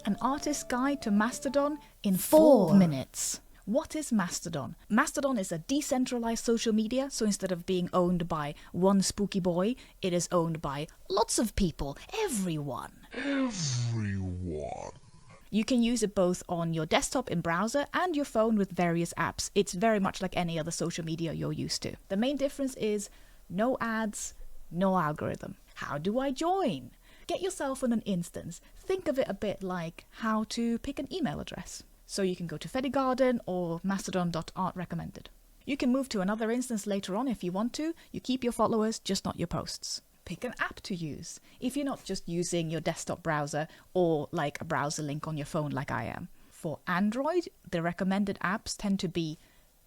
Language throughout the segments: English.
An artist's guide to Mastodon in 4 minutes. What is Mastodon? Mastodon is a decentralized social media, so instead of being owned by one spooky boy, it is owned by lots of people, everyone. You can use it both on your desktop in browser and your phone with various apps. It's very much like any other social media you're used to. The main difference is no ads, no algorithm. How do I join? Get yourself on an instance. Think of it a bit like how to pick an email address. So you can go to Fedigarden or Mastodon.art recommended. You can move to another instance later on if you want to. You keep your followers, just not your posts. Pick an app to use if you're not just using your desktop browser or like a browser link on your phone like I am. For Android, the recommended apps tend to be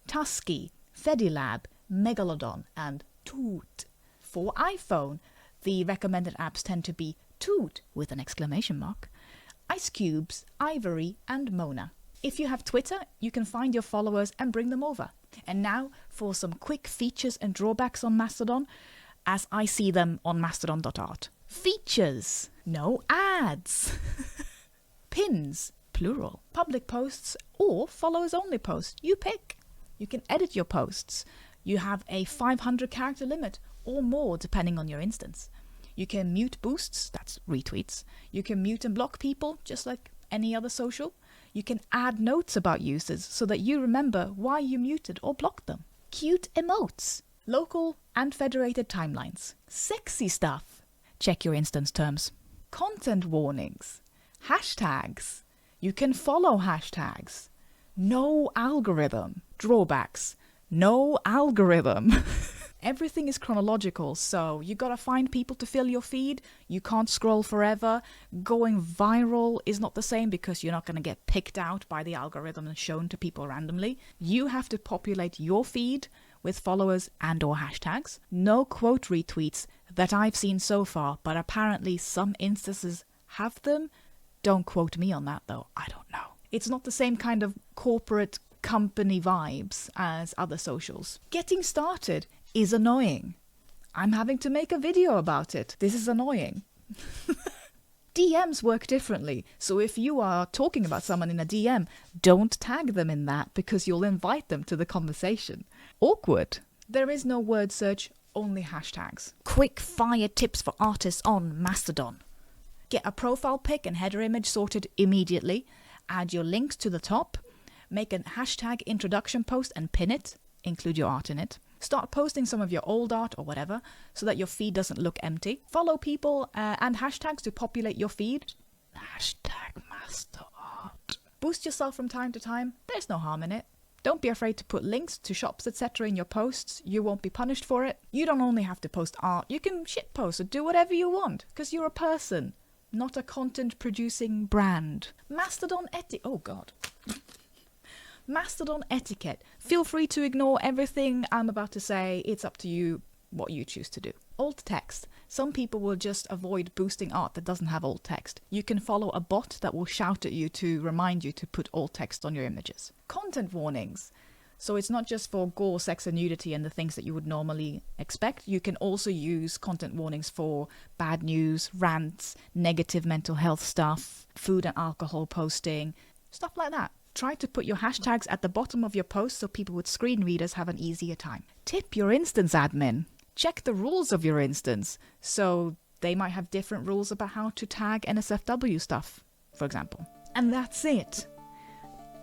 Tusky, Fedilab, Megalodon, and Toot. For iPhone, the recommended apps tend to be Toot with an exclamation mark, Ice Cubes, Ivory, and Mona. If you have Twitter, you can find your followers and bring them over. And now for some quick features and drawbacks on Mastodon, as I see them on Mastodon.art. Features. No ads. Pins. Plural. Public posts or followers only posts. You pick. You can edit your posts. You have a 500 character limit or more depending on your instance. You can mute boosts, that's retweets. You can mute and block people just like any other social. You can add notes about users so that you remember why you muted or blocked them. Cute emotes. Local and federated timelines. Sexy stuff. Check your instance terms. Content warnings. Hashtags. You can follow hashtags. No algorithm. Drawbacks. No algorithm. Everything is chronological, so you gotta find people to fill your feed. You can't scroll forever. Going viral is not the same because you're not gonna get picked out by the algorithm and shown to people randomly. You have to populate your feed with followers and or hashtags. No quote retweets that I've seen so far, but apparently some instances have them. Don't quote me on that though, I don't know. It's not the same kind of corporate company vibes as other socials. Getting started is annoying. I'm having to make a video about it. This is annoying. DMs work differently, so if you are talking about someone in a DM, don't tag them in that because you'll invite them to the conversation. Awkward. There is no word search, only hashtags. Quickfire tips for artists on Mastodon. Get a profile pic and header image sorted immediately. Add your links to the top. Make a hashtag introduction post and pin it. Include your art in it. Start posting some of your old art or whatever so that your feed doesn't look empty. Follow people and hashtags to populate your feed. Hashtag MasterArt. Boost yourself from time to time. There's no harm in it. Don't be afraid to put links to shops etc. in your posts. You won't be punished for it. You don't only have to post art. You can shitpost or do whatever you want because you're a person, not a content producing brand. Mastodon oh god. Mastodon etiquette. Feel free to ignore everything I'm about to say. It's up to you what you choose to do. Alt text. Some people will just avoid boosting art that doesn't have alt text. You can follow a bot that will shout at you to remind you to put alt text on your images. Content warnings. So it's not just for gore, sex and nudity and the things that you would normally expect. You can also use content warnings for bad news, rants, negative mental health stuff, food and alcohol posting, stuff like that. Try to put your hashtags at the bottom of your post so people with screen readers have an easier time. Tip your instance admin. Check the rules of your instance. So they might have different rules about how to tag NSFW stuff, for example. And that's it.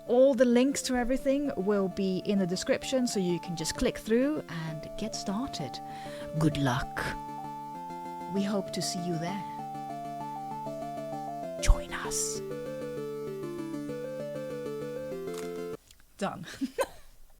All the links to everything will be in the description so you can just click through and get started. Good luck. We hope to see you there. Join us. Done.